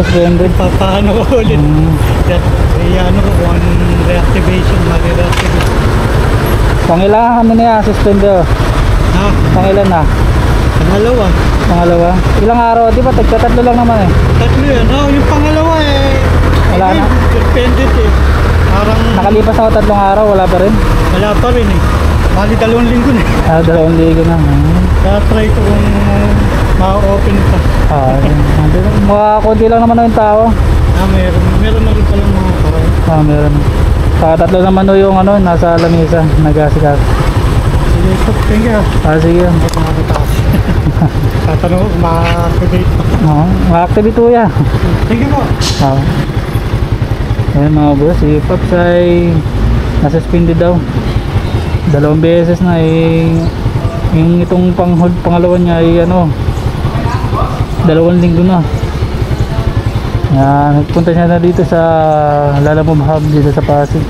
suspended. Papaano ko ulit. Ano ko kung reactivation, mag-reactivate. Pangilan ano na yan, suspender. Ha? Pangilan na? Pangalawa. Pangalawa? Ilang araw? Di ba tagkatatlo lang naman eh? Tatlo yan. Oh, yung pangalawa eh. Wala na. Suspended eh. Parang Nakalipas ako 3 araw, wala pa rin? wala pa rin eh. Bali 2 linggo na eh. 2 linggo na. Kaya try ko kung ma-open pa. Mga konti lang naman yung tao. Meron na rin palang mga tao. Meron. Saka 3 naman yung ano, nasa lamesa, nagasikas. Sige, thank you. Sige. Tatanong ko kung ma-activate pa. Ma-activate po yan. Thank you po. Ayan mga boss, si Pops ay nasuspended daw 2 beses na eh. Yung itong pangalawa niya ay ano 2 linggo na. Nagpunta siya na dito sa Lalamove Hub dito sa Pasig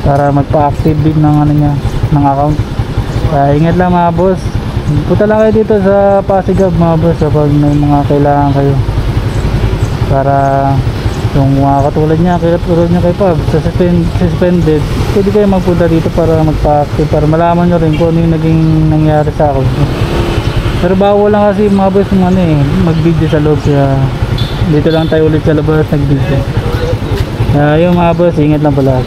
para magpa-activate ng ano niya, ng account. Ingat lang mga boss, punta lang kayo dito sa Pasig Hub mga boss kapag may mga kailangan kayo, para yung mga katulad niya kay Pab sa suspended, pwede kayo magpunta dito para magpa-active, para malaman nyo rin kung ano yung naging nangyari sa ako. Pero bawal lang kasi mga boss yung ano eh, mag-video sa loob, kaya dito lang tayo ulit sa labas nag-video. Yung mga boss, ingat lang pala.